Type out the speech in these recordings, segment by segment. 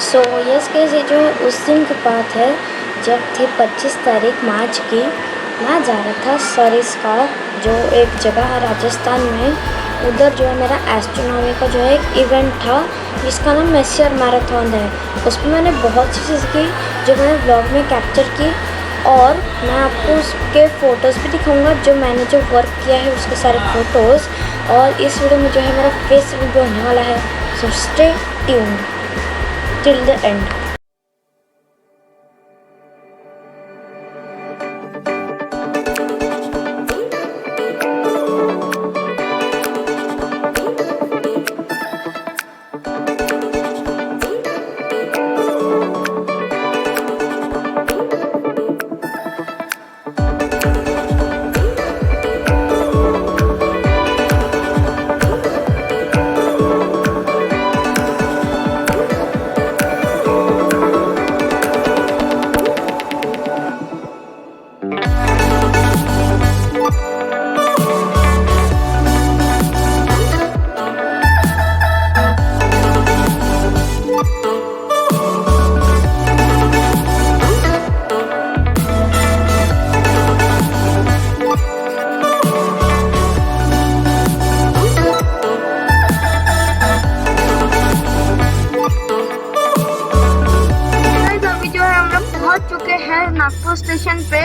So yes guys, ये जो है उस दिन की बात है जब थी 25 तारीख मार्च की। मैं जा रहा था सरिस्का, जो एक जगह है राजस्थान में। उधर जो है मेरा एस्ट्रोनॉमी का जो है एक इवेंट था जिसका नाम मेसियर मैराथन है। उसमें मैंने बहुत सी चीज़ की जो मैंने ब्लॉग में कैप्चर की, और मैं आपको उसके फ़ोटोज़ भी दिखाऊंगा जो मैंने जो वर्क किया है उसके सारे फ़ोटोज़। और इस वीडियो में जो है मेरा फेस रिव्यू होने वाला है, so stay tuned till the end। Nagpur station पे,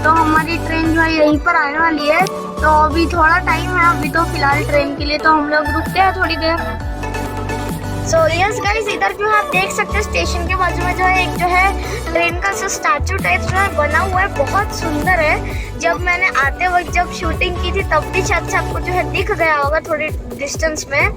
तो हमारी ट्रेन जो है यहीं पर आने वाली है। तो अभी थोड़ा टाइम है अभी तो फिलहाल ट्रेन के लिए, तो हम लोग रुकते हैं थोड़ी देर। सो यस गाइस, इधर जो है आप देख सकते हैं स्टेशन के बाजू में जो है एक जो है ट्रेन का स्टैचू टाइप जो है बना हुआ है, बहुत सुंदर है। जब मैंने आते वक्त जब शूटिंग की थी तब भी शायद से आपको जो है दिख गया होगा थोड़ी डिस्टेंस में।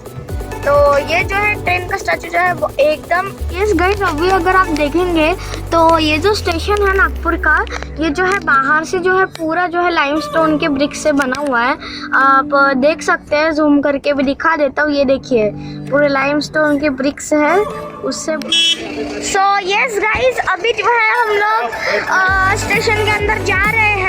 तो ये जो है ट्रेन का स्टैचू जो है वो एकदम यस गाइस, अभी अगर आप देखेंगे तो ये जो स्टेशन है नागपुर का, ये जो है बाहर से जो है पूरा जो है लाइमस्टोन के ब्रिक से बना हुआ है। आप देख सकते हैं, जूम करके भी दिखा देता हूँ। ये देखिए पूरे लाइमस्टोन के ब्रिक्स है उससे। सो यस गाइस, अभी जो है हम लोग स्टेशन के अंदर जा रहे हैं।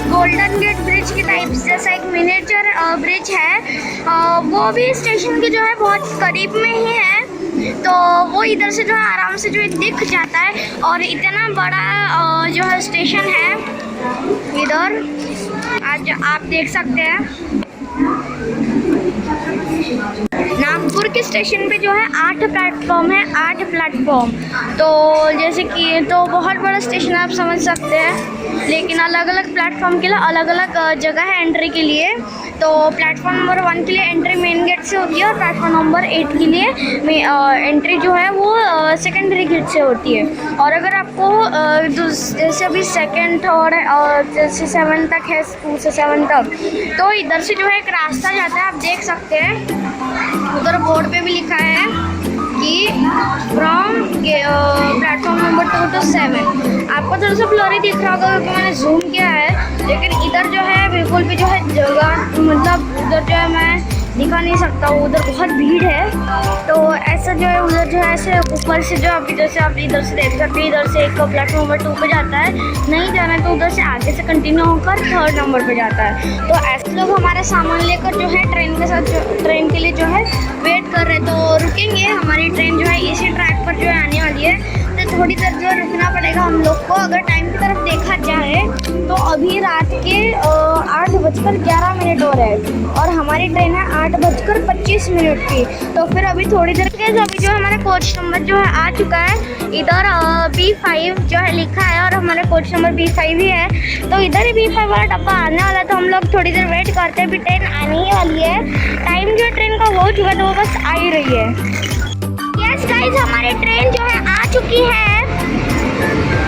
गोल्डन गेट ब्रिज के टाइप जैसा एक मिनिएचर ब्रिज है, वो भी स्टेशन के जो है बहुत करीब में ही है। तो वो इधर से जो है आराम से जो है दिख जाता है, और इतना बड़ा जो है स्टेशन है इधर, आज आप देख सकते हैं। नागपुर के स्टेशन पे जो है 8 प्लेटफॉर्म है, 8 प्लेटफॉर्म। तो जैसे कि ये तो बहुत बड़ा स्टेशन आप समझ सकते हैं, लेकिन अलग अलग प्लेटफॉर्म के लिए अलग अलग जगह है एंट्री के लिए। तो प्लेटफॉर्म नंबर 1 के लिए एंट्री मेन गेट से होती है, और प्लेटफॉर्म नंबर 8 के लिए एंट्री जो है वो सेकेंडरी गेट से होती है। और अगर आपको जैसे अभी सेकेंड थर्ड और जैसे 7 तक है, 2 से 7 तक, तो इधर से जो है एक रास्ता जाता है, आप देख सकते हैं। उधर बोर्ड पे भी लिखा है कि फ्रॉम प्लेटफॉर्म नंबर 2 to 7। आपको थोड़ा सा ब्लरी दिख रहा होगा क्योंकि मैंने जूम किया है, लेकिन इधर जो है बिल्कुल भी जो है जगह, मतलब उधर जो है मैं दिखा नहीं सकता हूँ, उधर बहुत भीड़ है। तो ऐसा जो है उधर जो है ऐसे ऊपर से जो आप इधर से आप इधर से देख सकते हैं, इधर से एक प्लेटफॉर्म नंबर 2 पे जाता है। नहीं जाना है तो उधर से आगे से कंटिन्यू होकर 3rd नंबर पे जाता है। तो ऐसे लोग हमारे सामान लेकर जो है ट्रेन के साथ ट्रेन के लिए जो है वेट कर रहे, तो रुकेंगे। हमारी ट्रेन जो है इसी ट्रैक पर जो है आने वाली है, तो थोड़ी देर जो है रुकना पड़ेगा हम लोग को। अगर टाइम की तरफ देखा जाए तो अभी रात के 8:11 हो रहे हैं, और हमारी ट्रेन है 8:25 की। तो फिर अभी थोड़ी देर के अभी जो हमारा कोच नंबर जो है आ चुका है। इधर B5 जो है लिखा है, और हमारा कोच नंबर B5 ही है। तो इधर ही B5 वाला डब्बा आने वाला है, तो हम लोग थोड़ी देर वेट करते हैं। अभी ट्रेन आने ही वाली है, टाइम जो ट्रेन का हो चुका है, तो वो बस आ ही रही है। यस गाइस, हमारी ट्रेन जो है आ चुकी है,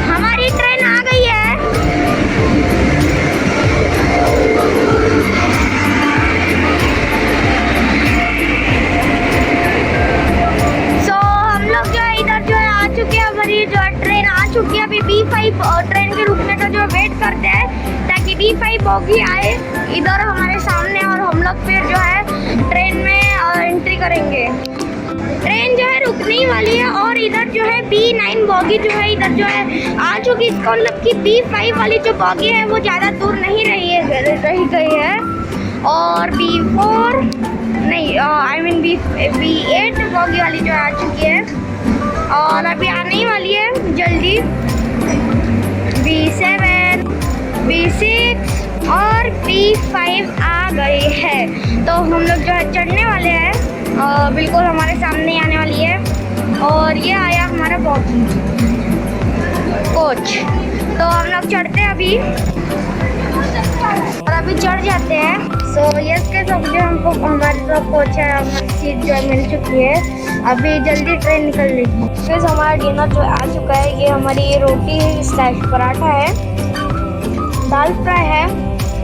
हमारी ट्रेन आ गई है। बॉगी आए इधर हमारे सामने और हम लोग फिर जो है ट्रेन में एंट्री करेंगे। ट्रेन जो है रुकने ही वाली है और इधर जो है B9 बॉगी जो है इधर जो है आ चुकी। इसका मतलब कि B5 वाली जो बॉगी है वो ज़्यादा दूर नहीं रही गई है और B4 नहीं आई मीन B8 बॉगी वाली जो आ चुकी है और अभी आने ही वाली है जल्दी। B7 B6 और B5 आ गई है तो हम लोग जो है चढ़ने वाले हैं। बिल्कुल हमारे सामने ही आने वाली है और ये आया हमारा बॉगी कोच। तो हम लोग चढ़ते हैं अभी और अभी चढ़ जाते हैं। सो यस के सब जो हमको हमारी जो कोच है हमारी सीट जो मिल चुकी है। अभी जल्दी ट्रेन निकल लेगी। फिर हमारा डिनर जो आ चुका है। ये हमारी रोटी स्लैश पराठा है, दाल फ्राई है,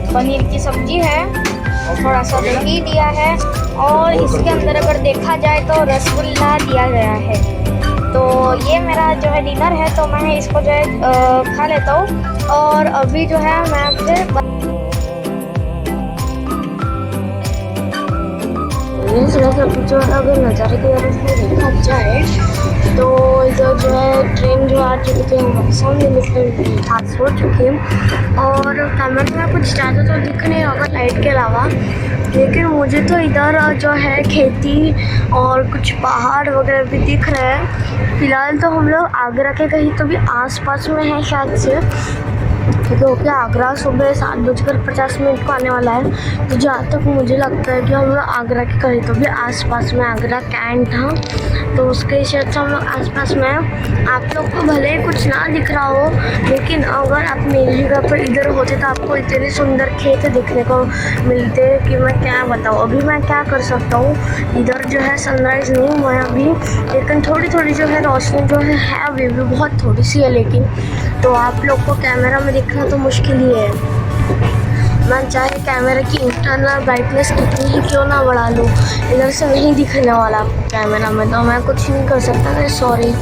पनीर की सब्जी है और थोड़ा सा दही दिया है और इसके अंदर अगर देखा जाए तो रसगुल्ला दिया गया है। तो ये मेरा जो है डिनर है तो मैं इसको जो है खा लेता हूँ और अभी जो है मैं फिर जो है अगर नज़ारे की तरफ में देखा जाए तो इधर जो है ट्रेन जो आ चुकी थी हमारे सामने निकल हाथ हो चुकी और कैमरे में कुछ ज़्यादा तो दिख नहीं होगा लाइट के अलावा, लेकिन मुझे तो इधर जो है खेती और कुछ पहाड़ वगैरह भी दिख रहे हैं। फिलहाल तो हम लोग आगरा के कहीं तो भी आसपास में है शायद से, क्योंकि आगरा सुबह 7:50 को आने वाला है। तो जहाँ तक मुझे लगता है कि हम लोग आगरा के कहीं तो भी आसपास में, आगरा कैंट था तो उसके शायद से हम लोग आसपास में हैं। आप लोग को भले ही कुछ ना दिख रहा हो, लेकिन अगर आप मेरी जगह पर इधर होते तो आपको इतने सुंदर खेत देखने को मिलते कि मैं क्या बताऊँ। अभी मैं क्या कर सकता हूँ, इधर जो है सनराइज़ नहीं हुआ है अभी, लेकिन थोड़ी थोड़ी जो है रोशनी जो है अभी भी बहुत थोड़ी सी है, लेकिन तो आप लोग को कैमरा में दिखना तो मुश्किल ही है। मैं चाहे कैमरे की इंटरनल ब्राइटनेस कितनी ही क्यों ना बढ़ा लूँ, इधर से नहीं दिखने वाला कैमरा में, तो मैं कुछ नहीं कर सकता मैं सॉरी।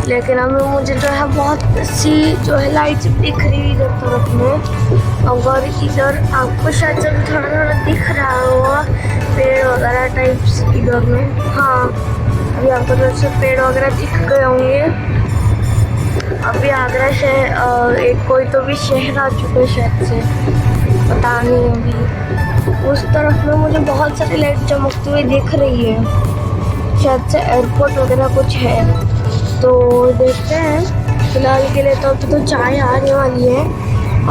लेकिन अब मुझे जो है बहुत सी जो है लाइट दिख रही है इधर तरफ में। अगर इधर आपको शायद से थोड़ा थोड़ा दिख रहा होगा पेड़ वगैरह टाइप्स इधर में, हाँ अभी आपको तरफ से पेड़ वगैरह दिख गए होंगे। अभी आगरा शहर एक कोई तो भी शहर आ चुका है शायद से, पता नहीं। अभी उस तरफ में मुझे बहुत सारी लाइट चमकती हुई दिख रही है, शायद से एयरपोर्ट वगैरह कुछ है, तो देखते हैं। फिलहाल के लिए तो अभी तो चाय आने वाली है।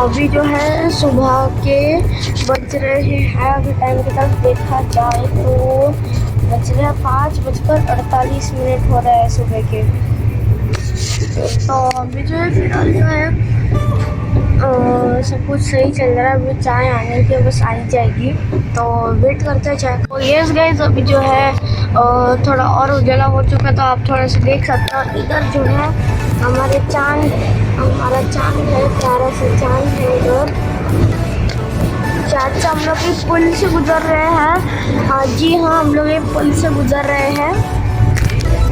अभी जो है सुबह के बज रहे हैं, अभी टाइम की तरफ देखा जाए तो बज रहे हैं 5:48 हो रहा है सुबह के। तो अभी जो है फिलहाल जो है सब कुछ सही चल रहा है। अभी चाय आने की बस आई जाएगी तो वेट करते हैं चाय को। यस गाइस, अभी जो है थोड़ा और उजाला हो चुका है तो आप थोड़ा सा देख सकते हो। इधर जो है हमारा चांद है, प्यारा सा चांद है इधर। शायद से हम लोग इस पुल से गुजर रहे हैं, हाँ जी हाँ हम लोग एक पुल से गुजर रहे हैं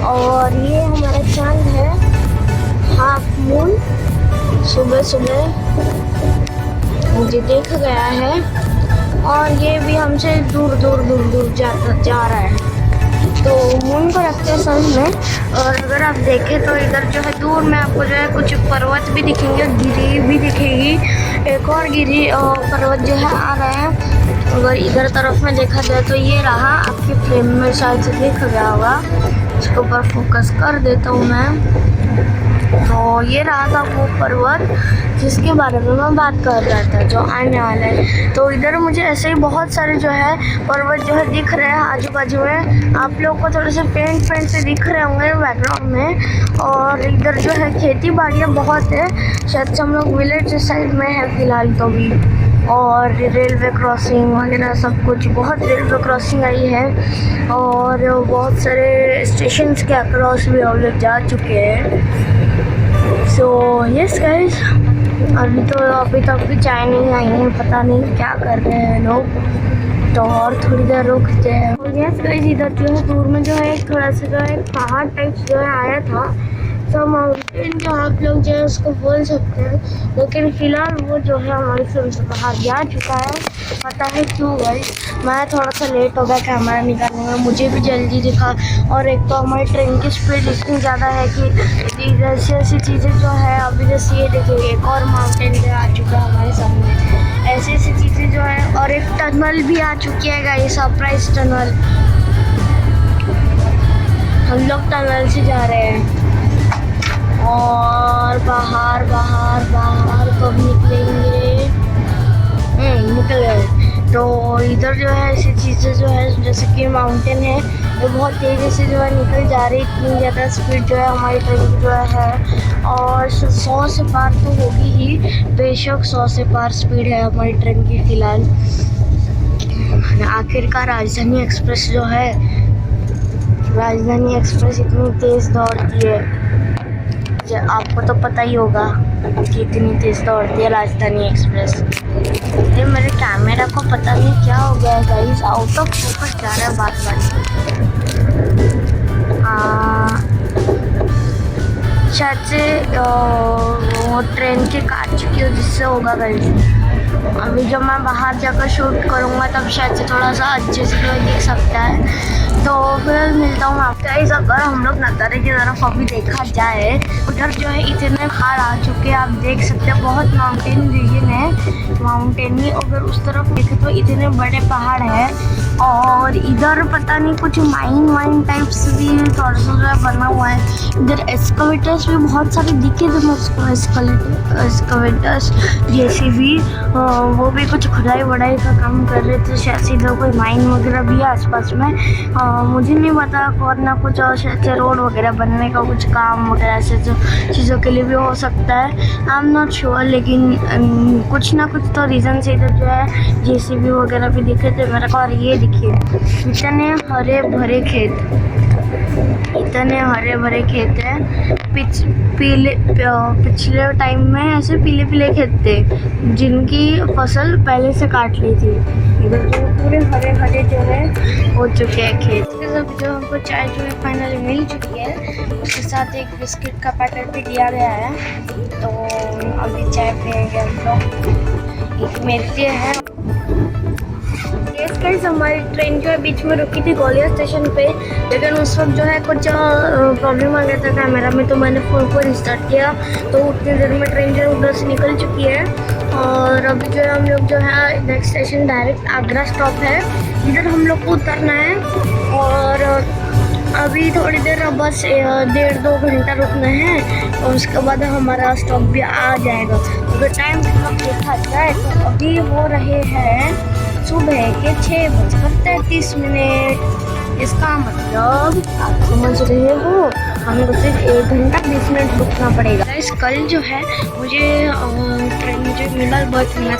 और ये हमारा चांद है, हाफ मून सुबह सुबह मुझे देख गया है और ये भी हमसे दूर जा रहा है। तो मून को रखते हैं सन में। और अगर आप देखें तो इधर जो है दूर में आपको जो है कुछ पर्वत भी दिखेंगे, गिरी भी दिखेगी, एक और गिरी पर्वत जो है आ रहा है। अगर इधर तरफ में देखा जाए तो ये रहा, आपके फ्रेम में शायद से दिख गया होगा, इसके ऊपर फोकस कर देता हूँ मैं। तो ये रहा था वो पर्वत जिसके बारे में मैं बात कर रहा था जो आने वाला है। तो इधर मुझे ऐसे ही बहुत सारे जो है पर्वत जो है दिख रहे हैं आजू बाजू में। आप लोग को थोड़े से पेंट से दिख रहे होंगे बैकग्राउंड में। और इधर जो है खेती बाड़ियाँ बहुत है, शायद से हम लोग विलेज साइड में है फिलहाल तो भी। और रेलवे क्रॉसिंग वगैरह सब कुछ, बहुत रेलवे क्रॉसिंग आई है और बहुत सारे स्टेशंस के अक्रॉस भी हम लोग जा चुके हैं। सो यस गाइस, अभी तक भी चाय नहीं आई है, पता नहीं क्या कर रहे हैं लोग, तो और थोड़ी देर रुकते हैं। यस गाइस, इधर जो है दूर में जो है थोड़ा सा जो है पहाड़ टाइप जो है आया था, सा माउंटेन जो आप लोग जो है उसको बोल सकते हैं, लेकिन फिलहाल वो जो है हमारी फिल्म से बाहर जा चुका है। पता है क्यों गाइस, मैं थोड़ा सा लेट हो गया कैमरा निकालने में, मुझे भी जल्दी दिखा। और एक तो हमारी ट्रेन की स्पीड इतनी ज़्यादा है कि ऐसी ऐसी चीज़ें जो है, अभी जैसे ये देखिए एक और माउंटेन जो आ चुका है हमारे सामने, ऐसी ऐसी चीज़ें जो है। और एक टनल भी आ चुकी है गाइस, सरप्राइज टनल। हम लोग टनल से जा रहे हैं और बाहर बाहर बाहर कब निकलेंगे? निकल गए। तो इधर जो है ऐसी चीज़ें जो है, जैसे कि माउंटेन है, वो बहुत तेज़ी से जो है निकल जा रही, इतनी ज़्यादा स्पीड जो है हमारी ट्रेन की जो है। और 100 से पार तो होगी ही, बेशक 100 से पार स्पीड है हमारी ट्रेन की फ़िलहाल। आखिरकार राजधानी एक्सप्रेस जो है, राजधानी एक्सप्रेस इतनी तेज़ दौड़ती है, आपको तो पता ही होगा कि इतनी तेज़ दौड़ती है राजधानी एक्सप्रेस। ये मेरे कैमरा को पता नहीं क्या हो गया है गाइस, आउट ऑफ फोकस जा रहा है बार बार। शायद से वो ट्रेन के काट चुकी हो, जिससे होगा गाइस। अभी जब मैं बाहर जाकर शूट करूँगा तब शायद से थोड़ा सा अच्छे से दिख सकता है। तो फिर मिलता हूँ आपको गाइस। अगर हम लोग नज़ारे की तरफ अभी देखा जाए, उधर जो है इतने पहाड़ आ चुके हैं, आप देख सकते हैं, बहुत माउंटेन रीजन है, माउंटेनी। अगर उस तरफ देखें तो इतने बड़े पहाड़ हैं। और इधर पता नहीं कुछ माइन वाइन टाइप्स भी थोड़ा सा जो है बना हुआ है। इधर एक्सकवेटर्स भी बहुत सारे दिखे थे मुझको, एक्सकवेटर्स जैसे भी वो भी कुछ खुदाई वढ़ाई का काम कर रहे थे। शायद से इधर कोई माइन वगैरह भी है आसपास में, मुझे नहीं पता, और ना कुछ और शायद से रोड वगैरह बनने का कुछ काम वगैरह ऐसे चीज़ों के लिए भी हो सकता है, आई एम नॉट श्योर। लेकिन कुछ ना कुछ तो रीज़न से इधर जो है जेसीबी वगैरह भी दिखे थे मेरे को। और ये देखिए इतने हरे भरे खेत, इतने हरे भरे खेत हैं। पिछले टाइम में ऐसे पीले पीले खेत थे जिनकी फसल पहले से काट ली थी। इधर जो पूरे हरे हरे जो है हो चुके हैं खेत। सब जो हमको चाय जो है फाइनली मिल चुकी है, उसके साथ एक बिस्किट का पैकेट भी दिया गया है। तो अभी चाय पियेंगे हम लोग। एक मिलती है गाइस, हमारी ट्रेन जो है बीच में रुकी थी ग्वालियर स्टेशन पे, लेकिन उस वक्त जो है कुछ प्रॉब्लम आ गया था कैमरा में, तो मैंने फ़ोन को रिस्टार्ट किया, तो उतनी देर में ट्रेन जो है उधर से निकल चुकी है। और अभी जो है हम लोग जो है next station direct Agra stop है, इधर हम लोग को उतरना है। और अभी थोड़ी देर बस 1.5-2 घंटा रुकना है, और उसके बाद हमारा स्टॉप भी आ जाएगा। तो टाइम देखा जाए तो अभी हो रहे हैं सुबह के 6:33। इसका मतलब आप समझ रहे हो, हमको सिर्फ 1 घंटा 20 मिनट रुकना पड़ेगा। इस कल जो है मुझे ट्रेन मुझे मिला, बस मिला,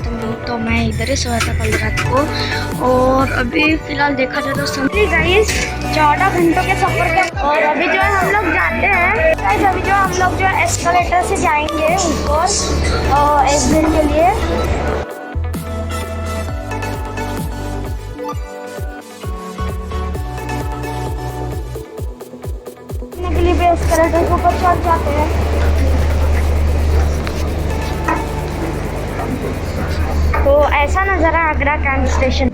तो मैं इधर ही सोया था कल रात को। और अभी फ़िलहाल देखा जाए तो समझ गाइस 14 घंटों के सफ़र के। और अभी जो है हम लोग जाते हैं गाइस, अभी जो हम लोग जो है एस्केलेटर से जाएंगे ऊपर 1 दिन के लिए। एस्केलेटर के ऊपर चढ़ जाते हैं। तो ऐसा नज़ारा Agra Cantt station.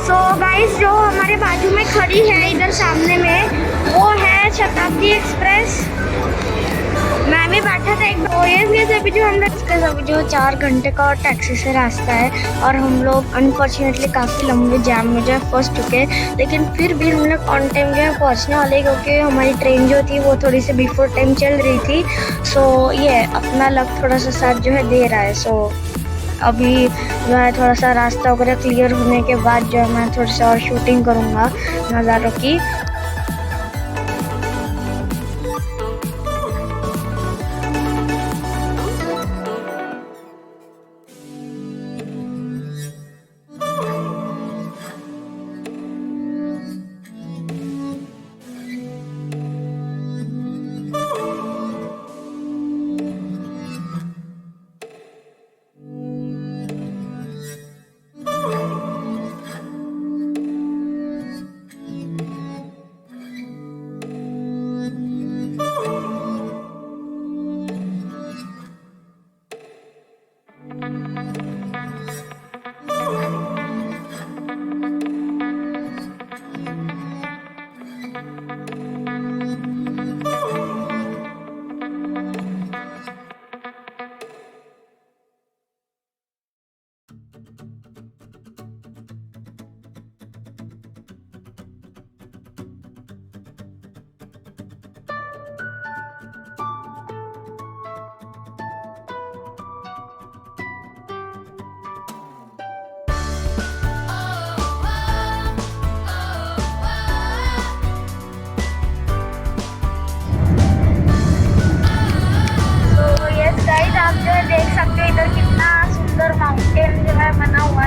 So guys, जो हमारे बाजू में खड़ी है इधर सामने में, वो है शताब्दी एक्सप्रेस। मैं भी बैठा था एक तो ये अभी जो हम लोग जो 4 घंटे का टैक्सी से रास्ता है, और हम लोग अनफॉर्चुनेटली काफ़ी लंबे जाम में जो है फंस चुके हैं। लेकिन फिर भी हम लोग ऑन टाइम जो है पहुँचने वाले, क्योंकि हमारी ट्रेन जो थी वो थोड़ी सी बिफोर टाइम चल रही थी। सो ये अपना लक थोड़ा सा साथ जो है दे रहा है। सो अभी जो है थोड़ा सा रास्ता वगैरह क्लियर होने के बाद जो है मैं थोड़ी सी और शूटिंग करूँगा नज़ारों की।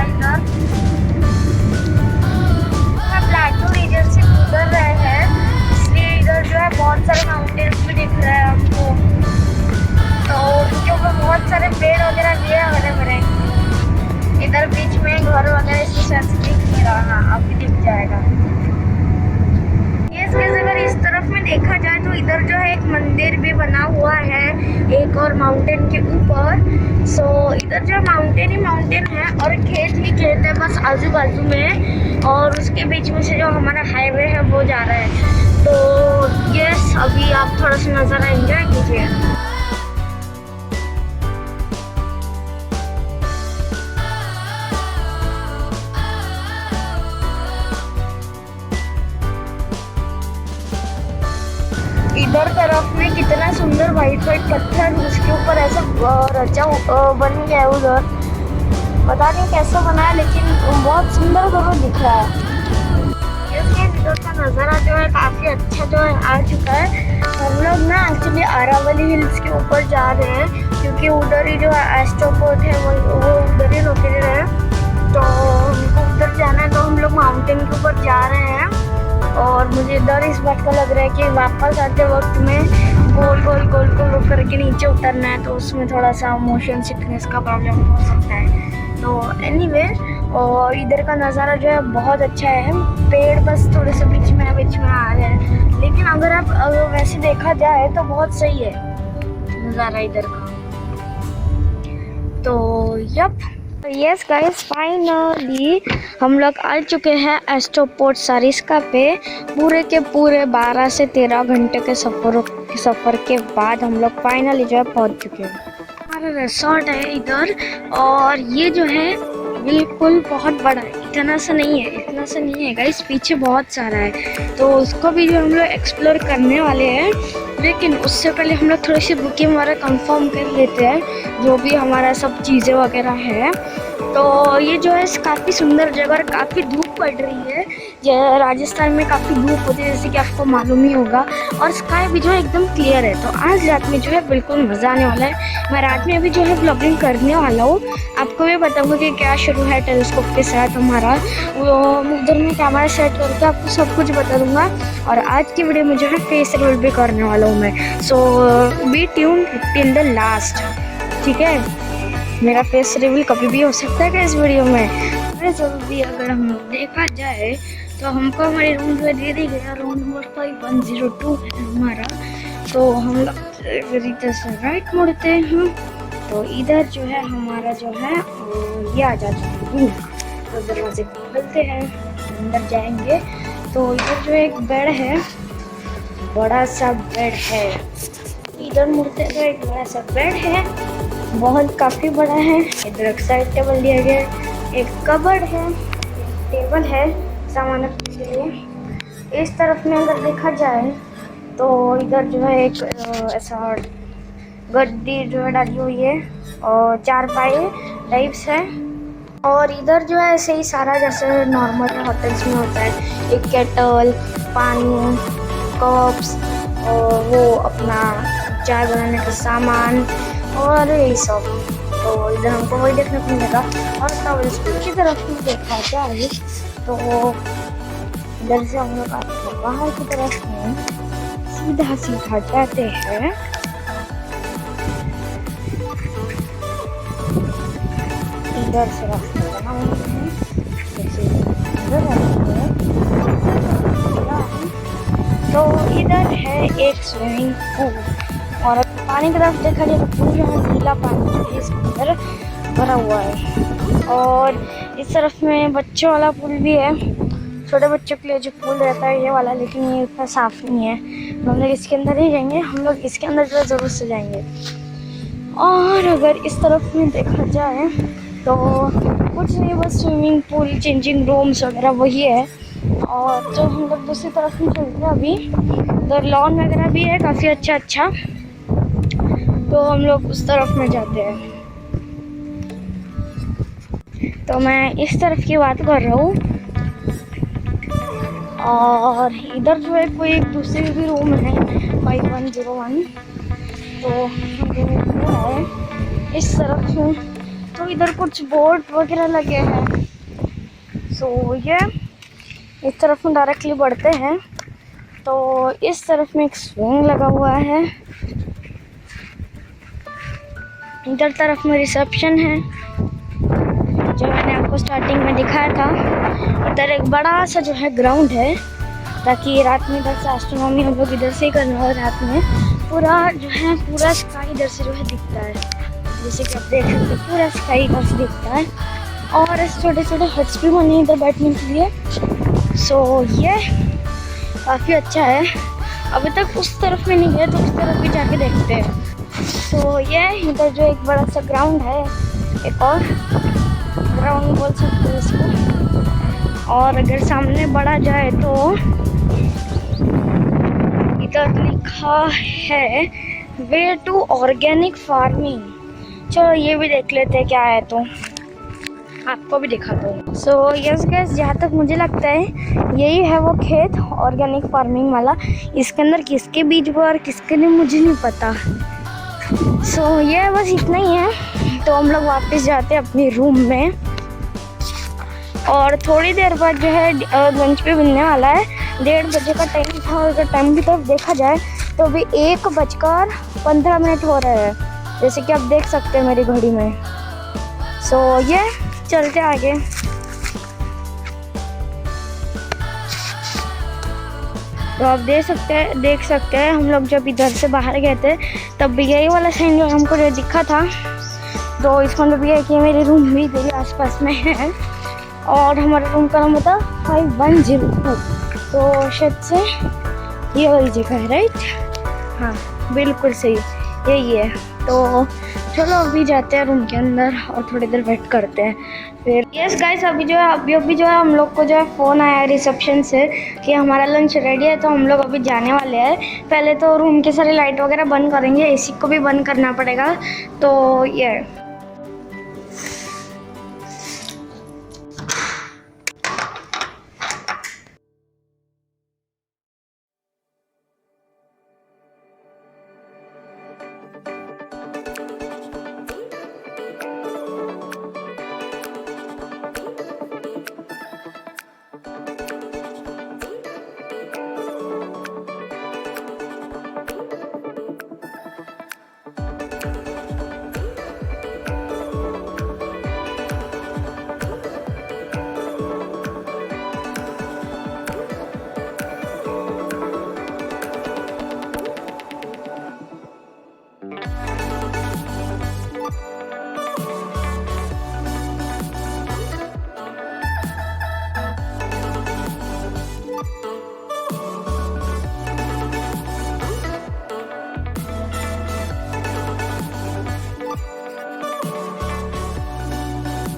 है इधर। प्लेटू रीजन से गुजर रहे हैं, इसलिए इधर जो है बहुत सारे माउंटेन्स भी दिख रहे हैं हमको। तो उनके ऊपर बहुत सारे पेड़ वगैरह भी है हरे भरे। इधर बीच में घर वगैरह इस शायद से दिख नहीं रहा, अभी दिख जाएगा। ये अगर इस तरफ में देखा जाए तो इधर जो है एक मंदिर भी बना हुआ है एक और माउंटेन के ऊपर। सो इधर जो माउंटेन ही माउंटेन है और खेत ही खेत है बस आजू बाजू में, और उसके बीच में से जो हमारा हाईवे है वो जा रहा है। तो यस, अभी आप थोड़ा सा नज़ारा एंजॉय कीजिए। इधर तरफ में कितना सुंदर वाइट वाइट पत्थर, उसके ऊपर ऐसा रचा बन गया है उधर। पता नहीं कैसे बना है, लेकिन बहुत सुंदर जरूर दिख रहा है। इधर का नज़ारा जो है काफ़ी अच्छा जो है आ चुका है। हम लोग ना एक्चुअली आरावली हिल्स के ऊपर जा रहे हैं, क्योंकि उधर ही जो है एस्ट्रोपोर्ट है वो उधर ही लोकेटेड है। तो हमको उधर जाना है, तो हम लोग माउंटेन के ऊपर जा रहे हैं। और मुझे डर इस बात का लग रहा है कि वापस आते वक्त में गोल गोल गोल गोल करके नीचे उतरना है, तो उसमें थोड़ा सा मोशन सिकनेस का प्रॉब्लम हो सकता है। तो एनीवे, और इधर का नज़ारा जो है बहुत अच्छा है। पेड़ बस थोड़े से बीच में आ रहे हैं, लेकिन अगर आप वैसे देखा जाए तो बहुत सही है नज़ारा इधर का। तो यप, यस गाइस, फाइनली हम लोग आ चुके हैं एस्ट्रोपोर्ट सारिस्का पे। पूरे के पूरे 12 से 13 घंटे के सफ़र के बाद हम लोग फाइनली जो है पहुंच चुके हैं। हमारा रिसोर्ट है इधर, और ये जो है बिल्कुल बहुत बड़ा है। इतना सा नहीं है गाइस, पीछे बहुत सारा है। तो उसको भी जो हम लोग एक्सप्लोर करने वाले हैं, लेकिन उससे पहले हम लोग थोड़ी सी बुकिंग वगैरह कंफर्म कर लेते हैं, जो भी हमारा सब चीज़ें वगैरह है। तो ये जो है काफ़ी सुंदर जगह, और काफ़ी धूप पड़ रही है। राजस्थान में काफ़ी धूप होती है, जैसे कि आपको मालूम ही होगा। और स्काई भी जो है एकदम क्लियर है। तो आज रात में जो है बिल्कुल मज़ा आने वाला है। मैं रात में अभी जो है ब्लॉगिंग करने वाला हूँ, आपको भी बताऊँगा कि क्या शुरू है टेलीस्कोप के साथ हमारा। वो उधर में कैमरा सेट करके आपको सब कुछ बता दूँगा। और आज की वीडियो में जो है फेस रिवील भी करने वाला हूँ मैं। So be tune till the last, ठीक है। मेरा फेस रिवील कभी भी हो सकता है इस वीडियो में। जरूर भी अगर हम लोग देखा जाए तो हमको हमारे रूम जो दे दी गया, रूम नंबर 5102 है हमारा। तो हम लोग इधर से राइट मुड़ते हैं, तो इधर जो है हमारा जो है ये आ जाता है रूम। तो दरवाजे खोलते हैं, अंदर जाएंगे तो इधर जो एक बेड है, बड़ा सा बेड है। इधर मुड़ते तो एक बड़ा सा बेड है, बहुत काफ़ी बड़ा है। इधर एक साइड टेबल दिया गया है, एक कबर्ड है, टेबल है सामान रखने के लिए। इस तरफ में अगर देखा जाए तो इधर जो है एक ऐसा गद्दी जो है डाली हुई है, और 4 पाए टाइप्स है। और इधर जो है ऐसे ही सारा जैसे नॉर्मल होटल्स में होता है, एक केटल, पानी, कप्स, और वो अपना चाय बनाने का सामान और यही सब। तो इधर हमको वही देखने को मिलेगा। और टॉवल्स की तरफ में देखा जाए तो इधर से हम लोग बाहर की तरफ में सीधा जाते हैं। इधर से रास्ता बना हुआ है, जैसे इधर तो इधर है एक स्विमिंग पूल। और पानी की तरफ देखा जाए तो पूरा नीला पानी इसके अंदर भरा हुआ है। और इस तरफ में बच्चों वाला पूल भी है, छोटे बच्चों के लिए जो पूल रहता है ये वाला, लेकिन ये इतना साफ नहीं है। हम लोग इसके अंदर ही जाएंगे, हम लोग इसके अंदर जो ज़रूर से जाएंगे। और अगर इस तरफ में देखा जाए तो कुछ नहीं, बस स्विमिंग पूल, चेंजिंग रूम्स वगैरह वही है। और जो हम लोग दूसरी तरफ में चलते हैं अभी, उधर लॉन वगैरह भी है काफ़ी अच्छा, तो हम लोग उस तरफ में जाते हैं। तो मैं इस तरफ की बात कर रहा हूँ। और इधर जो है कोई एक दूसरी भी रूम है 5101, तो है इस तरफ में। तो इधर कुछ बोर्ड वगैरह लगे हैं, सो ये इस तरफ में डायरेक्टली बढ़ते हैं तो इस तरफ में एक स्विंग लगा हुआ है, इधर तरफ में रिसेप्शन है जो मैंने आपको स्टार्टिंग में दिखाया था। इधर एक बड़ा सा जो है ग्राउंड है ताकि रात में इधर से एस्ट्रोनॉमी हम लोग इधर से ही करना हो। रात में पूरा जो है पूरा स्काई इधर से जो है दिखता है, जैसे कि आप देख सकते हैं पूरा स्काई इधर से दिखता है। और ऐसे छोटे छोटे हट्स भी बने इधर बैठने के लिए। सो ये काफ़ी अच्छा है। अभी तक उस तरफ में नहीं गए तो उस तरफ भी जाके देखते हैं। सो ये इधर जो एक बड़ा सा ग्राउंड है, एक और ग्राउंड बोल सकते हैं इसको। और अगर सामने बढ़ा जाए तो इधर लिखा है वे टू ऑर्गेनिक फार्मिंग। चलो ये भी देख लेते हैं क्या है, तो आपको भी दिखाता हूँ। सो यस गाइस, जहाँ तक मुझे लगता है यही है वो खेत ऑर्गेनिक फार्मिंग वाला। इसके अंदर किसके बीज हुआ और किसके नहीं मुझे नहीं पता। सो ये बस इतना ही है। तो हम लोग वापस जाते हैं अपने रूम में और थोड़ी देर बाद जो है लंच भी मिलने वाला है। 1:30 बजे का टाइम था और अगर टाइम की तरफ देखा जाए तो अभी 1:15 हो रहे हैं, जैसे कि आप देख सकते हैं मेरी घड़ी में। सो ये चलते आगे। तो आप देख सकते हैं हम लोग जब इधर से बाहर गए थे तब भी यही वाला साइन जो हमको जो दिखा था। तो इसका मतलब ये है कि मेरे रूम भी इधर आसपास में है और हमारे रूम का नंबर था 5102। तो शायद से ये वाली जगह है, राइट? हाँ बिल्कुल सही, यही है। तो चलो अभी जाते हैं रूम के अंदर और थोड़ी देर वेट करते हैं फिर। यस गाइस, अभी जो है हम लोग को जो है फ़ोन आया है रिसेप्शन से कि हमारा लंच रेडी है, तो हम लोग अभी जाने वाले हैं। पहले तो रूम के सारे लाइट वगैरह बंद करेंगे, एसी को भी बंद करना पड़ेगा। तो ये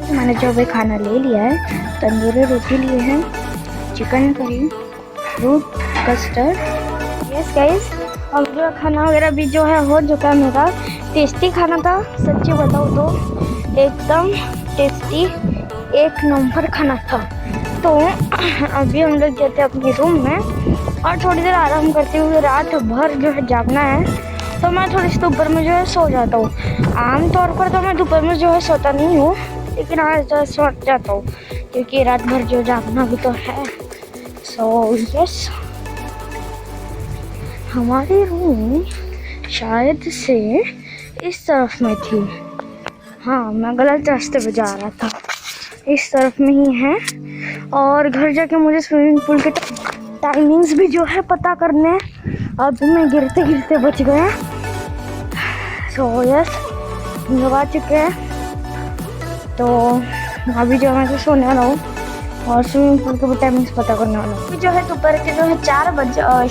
मैंने जो भी खाना ले लिया है, तंदूरी रोटी लिए हैं, chicken curry, fruit custard. Yes guys, अब जो खाना वगैरह भी जो है हो चुका है मेरा। टेस्टी खाना था, सच्ची बताऊँ तो एकदम टेस्टी, एक नंबर खाना था। तो अभी हम लोग जाते हैं अपने रूम में और थोड़ी देर आराम करते हुए। रात भर जो है जागना है, तो मैं थोड़ी सी दोपहर में जो है सो जाता हूँ। आमतौर पर तो मैं दोपहर में जो है सोता नहीं हूँ, लेकिन आज जो सो जाता हूँ क्योंकि रात भर जो जागना भी तो है। सो यस, हमारी रूम शायद से इस तरफ में थी। हाँ, मैं गलत रास्ते पे जा रहा था, इस तरफ में ही है। और घर जाके मुझे स्विमिंग पूल के टाइमिंग्स भी जो है पता करने हैं। अभी मैं गिरते गिरते बच गया। सो यस, हम लोग आ चुके हैं। तो अभी जो मैं सोने वाला हूँ और स्विमिंग पूल के टाइमिंग्स पता करने वाला हूँ। अभी जो है दोपहर के जो है 4 बजे,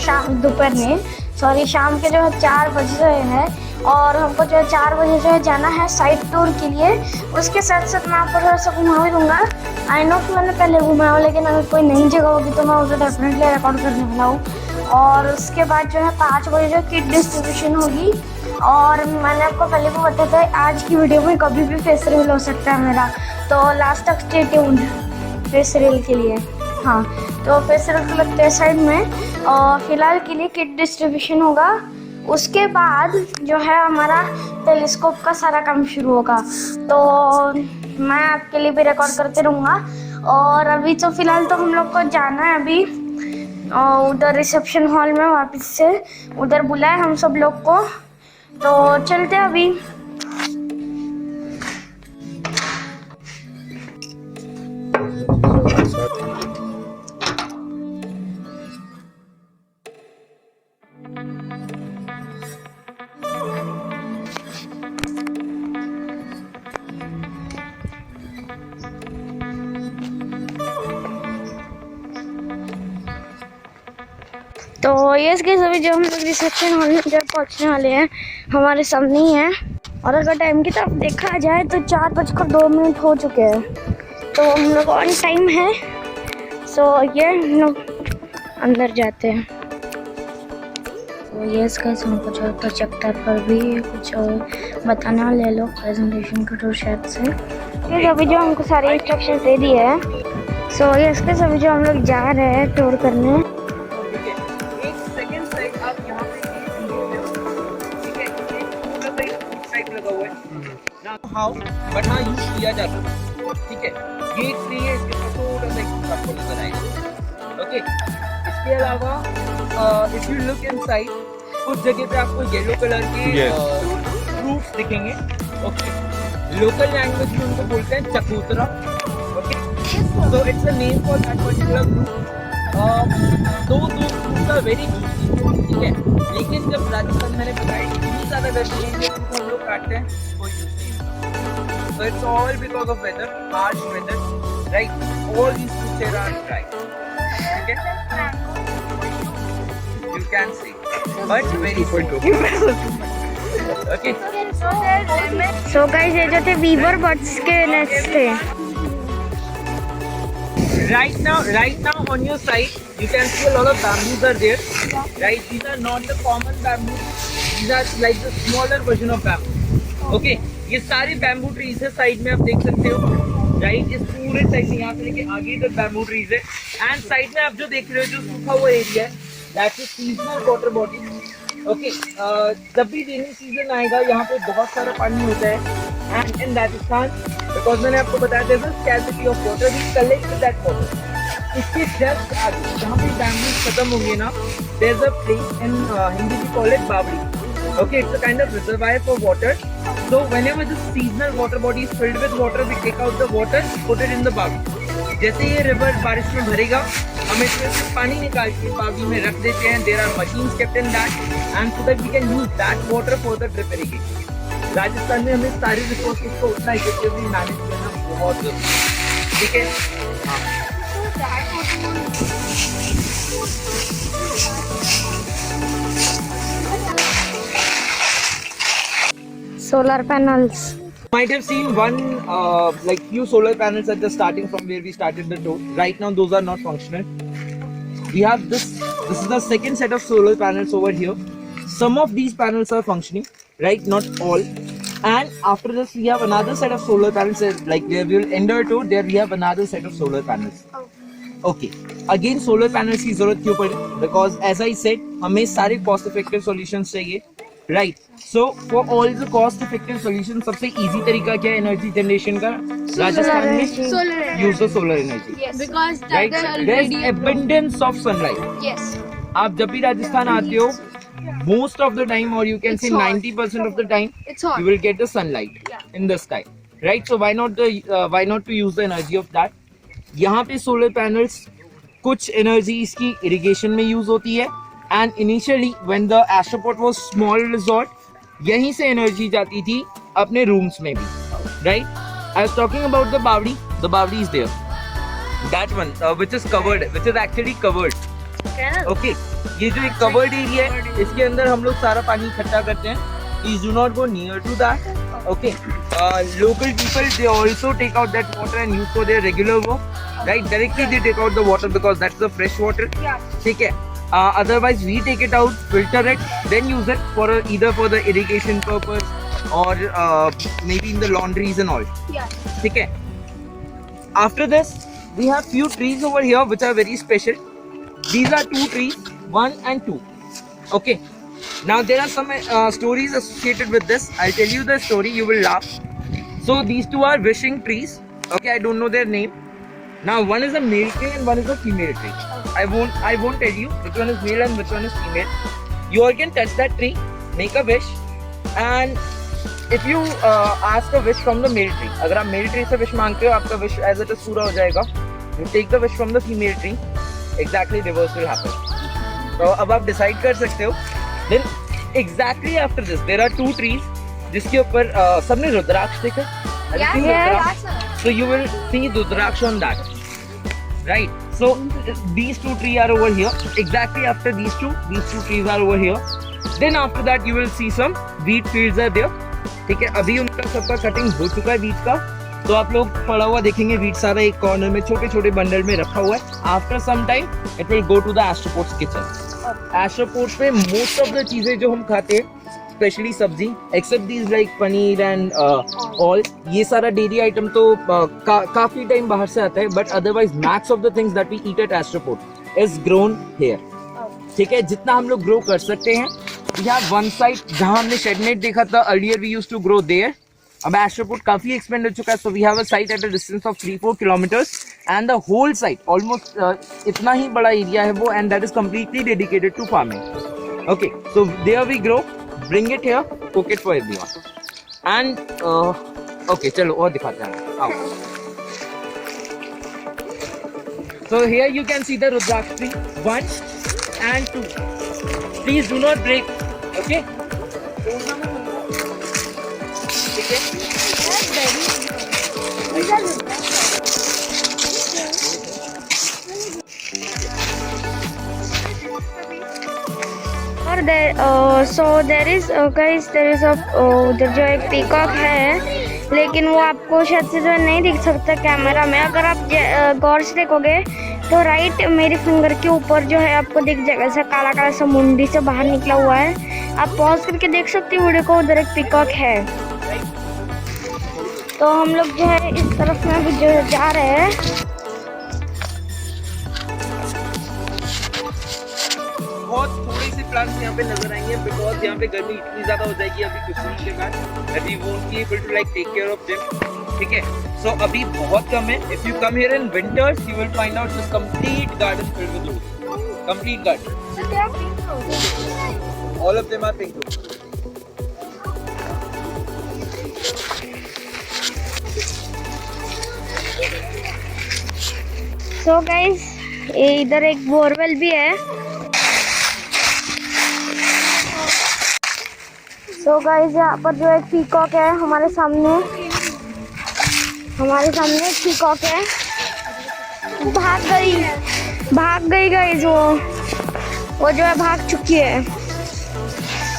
शाम के जो है 4 बज रहे हैं और हमको जो है 4 बजे जो है जाना है साइट टूर के लिए। उसके साथ साथ मैं आपको थोड़ा सा घुमा भी दूँगा। आई नो कि मैंने पहले घुमाया हो, लेकिन अगर कोई नई जगह होगी तो मैं उसे डेफिनेटली रिकॉर्ड करने वाला हूँ। और उसके बाद जो है 5 बजे जो किट डिस्ट्रीब्यूशन होगी। और मैंने आपको पहले भी बताया था आज की वीडियो में कभी भी फेस रिवील हो सकता है मेरा, तो लास्ट तक स्टे ट्यून्ड फेस रिवील के लिए। हाँ, तो फेस रिवील को लगते हैं साइड में और फिलहाल के लिए किट डिस्ट्रीब्यूशन होगा। उसके बाद जो है हमारा टेलीस्कोप का सारा काम शुरू होगा, तो मैं आपके लिए भी रिकॉर्ड करते रहूँगा। और अभी तो फिलहाल तो हम लोग को जाना है अभी उधर रिसेप्शन हॉल में, वापस से उधर बुलाए हम सब लोग को, तो चलते हैं अभी। तो यस गाइस, अभी जो हम लोग रिसेप्शन हॉल में जब पहुंचने वाले हैं, हमारे सामने ही है। और अगर टाइम की तरफ देखा जाए तो 4:02 हो चुके हैं, तो हम लोग ऑन टाइम है। सो ये हम लोग अंदर जाते हैं। तो यस गाइस, हमको जो प्रोजेक्टर पर भी कुछ बताना ले लो प्रेजेंटेशन का टूर शायद से। फिर अभी जो हमको सारे इंस्ट्रक्शन दे दिए हैं। सो यस गाइस, अभी जो हम लोग जा रहे हैं टूर करने। हाउ बट हाँ यूज किया जाता है, ठीक है। ये फ्री है, इसके ऊपर थोड़ा सा एक आपको नजर आएगा। ओके, इसके अलावा इफ यू लुक इनसाइड, कुछ जगह पे आपको येलो कलर के फ्रूट्स दिखेंगे। ओके, लोकल लैंग्वेज में उनको बोलते हैं चकोतरा। Okay, so it's a name for that particular fruit. दो फ्रूट्स आर वेरी जूसी, ठीक है। लेकिन जब राजस्थान मैंने बताया इतनी ज़्यादा वेजिटेरियन के फ्रूट हम लोग काटते हैं, कोई यूज नहीं होता। So it's all because of weather, harsh weather, right? All these fruits here are dry. Okay? You can see, but very small. Okay. So guys, ये जो थे वीवर बर्ड्स के नेस्ट थे। Right now on your side, you can see a lot of bamboos are there. Right? These are not the common bamboos. These are like the smaller version of bamboo. Okay? ये सारे bamboo trees है, side में आप देख सकते हो। Right, इस पूरे साइड में यहाँ से लेके आगे तक बैम्बू ट्रीज है। एंड साइड में आप जो देख रहे हो, जो सूखा हुआ एरिया है, that is seasonal water body. Okay, जब भी रेनी सीजन आएगा यहाँ पे बहुत सारा पानी होता है। एंड इन राजस्थान, बिकॉज मैंने आपको बताया था scarcity of water, we collect that water. इसके जस्ट आगे जहाँ पे बैम्बू खत्म होंगे ना, there is a place in Hindi we call it baori. Okay, it's a kind of reservoir for water. So whenever the seasonal water body is filled with water, we take out the water, put it in the बावड़ी। जैसे ये river बारिश में भरेगा, हम इसमें से पानी निकाल के बावड़ी में रख देते हैं। There are machines kept in that, and so that we can use that water for the drip irrigation। Rajasthan में हमें सारे रिसोर्सेज को उतना इफेक्टिवली मैनेज करना बहुत जरूरी है, ठीक है। Solar panels. Might have seen one like few solar panels at the starting from where we started the tour. Right now those are not functional. We have this is the second set of solar panels over here. Some of these panels are functioning, right? Not all. And after this we have another set of solar panels, like where we will end our tour, there we have another set of solar panels. Okay, again solar panels की जरूरत क्यों पड़ी? Because as I said, हमें सारे cost effective solutions चाहिए, right? So for all the cost effective solutions, सबसे easy तरीका क्या है एनर्जी जनरेशन का राजस्थान में? Use the solar energy, because right. that there is already abundance of sunlight. yes, आप जब भी राजस्थान आते हो, most of the time, or you can It's say hot. 90% of the time, it's hot. you will get the sunlight in the sky, right? So why not to use the energy of that? यहाँ पे solar panels कुछ energy इसकी irrigation में use होती है। And initially when the Astroport was small resort, यहीं से energy जाती थी अपने रूम्स में भी, right. I was talking about the bawdi is there, that one which is covered, which is actually covered. Okay, ये जो एक कवर्ड एरिया है, इसके अंदर हम लोग सारा पानी इकट्ठा करते हैं। Please do not go near to that. Okay, local people, they also take out that water and use for their regular work, right? Directly they take out the water because that's the fresh water. ठीक है। Otherwise we take it out, filter it, then use it for either for the irrigation purpose or maybe in the laundries and all. ठीक है। After this, we have few trees over here which are very special. These are two trees, 1 and 2. Okay. Now there are some stories associated with this. I'll tell you the story, you will laugh. So these two are wishing trees. Okay, I don't know their name. Now one is a male tree and one is a female tree. I won't tell you which one is male and which one is female. You all can touch that tree, make a wish, and if you ask a wish from the male tree, अगर आप male tree से wish मांगते हो, आपका wish as it is पूरा हो जाएगा. You take the wish from the female tree, exactly reverse will happen. तो अब आप decide कर सकते हो. Then exactly after this, there are two trees जिसके ऊपर सबने रुद्राक्ष देखा? So you will see Rudraksh on that, right? So these two trees are over here. Exactly after these two trees are over here. Then after that you will see some wheat fields are there. ठीक है, अभी उनका सबका cutting हो चुका है wheat का, तो आप लोग पड़ा हुआ देखेंगे wheat सारा एक कॉर्नर में छोटे छोटे बंडल में रखा हुआ है. After some time it will go to the Astroport's kitchen. Astroports पे most of the चीजें जो हम खाते हैं, specially sabzi, except these like paneer and all, ये सारा डेयरी आइटम तो काफी टाइम बाहर से आता है, but otherwise max of the things that we eat at Astroport is grown here. ठीक है, जितना हम लोग ग्रो कर सकते हैं. यहाँ वन साइड जहाँ हमने शेडनेट देखा था earlier, we used to grow there. अब एस्ट्रोपोर्ट काफी एक्सपेंड हो चुका है, so we have a site at a distance of 3-4 kilometres and the whole site almost इतना ही बड़ा एरिया है वो, and that is completely dedicated to farming. Okay, so there we grow, bring it here, cook it for everyone. And okay, चलो और दिखाते हैं. आओ. So here you can see the Rudraksh tree 1 and 2. Please do not break. Okay. ठीक है. और there is उधर जो एक पीकॉक है, लेकिन वो आपको शायद से जो है नहीं दिख सकता कैमरा में. अगर आप गौर से देखोगे तो राइट मेरी फिंगर के ऊपर जो है आपको दिख जाएगा, ऐसा काला काला सा मुंडी से बाहर निकला हुआ है. आप पॉज करके देख सकते हो वीडियो को, उधर एक पीकॉक है. तो हम लोग जो है इस तरफ में अभी जो जा रहे हैं. बहुत थोड़ी सी प्लांट्स यहाँ पे नजर आएंगे बिकॉज यहाँ पे गर्मी इतनी ज्यादा हो जाएगी अभी कुछ दिन के बाद that we won't be able to like take care of them. ठीक है, so अभी बहुत कम है. If you come here in winters, you will find out this complete garden filled with roses. Complete garden. So they are pink roses. All of them are pink roses. So guys, इधर एक borewell भी है. तो guys यहाँ पर जो एक peacock है हमारे सामने एक पीकॉक है. भाग गई गाइस, वो जो है भाग चुकी है.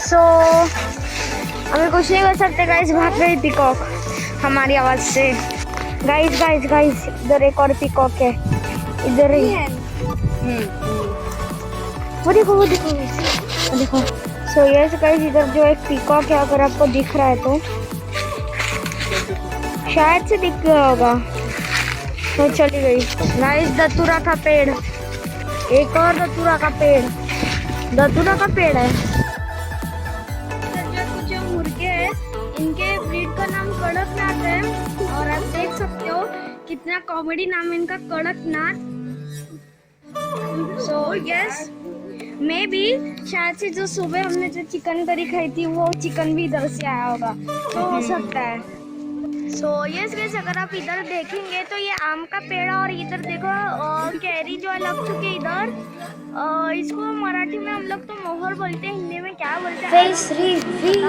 सो हमें कुछ नहीं कर सकते गाइस, भाग गई पीकॉक हमारी आवाज़ से. गाइस इधर एक और पीकॉक है, इधर ही. वो देखो. सो यस गाइस, इधर जो एक पीकॉक है, अगर आपको दिख रहा है तो शायद से दिख गया होगा. तो चली गई गाइस. दतूरा का पेड़, एक और दतूरा का पेड़ है. जो मुर्गे हैं इनके ब्रीड का नाम कड़कनाथ है, और आप देख सकते हो कितना कॉमेडी नाम है इनका, Kadaknath. So yes, may be शायद से जो सुबह हमने जो चिकन करी खाई थी वो चिकन भी इधर से आया होगा, तो हो सकता है. सो यस गाइस, अगर आप इधर देखेंगे तो ये आम का पेड़ है, और इधर देखो कैरी जो है लग चुकी है इधर. इसको मराठी में हम लोग तो मोहर बोलते हैं, हिंदी में क्या बोलते हैं? Face reveal.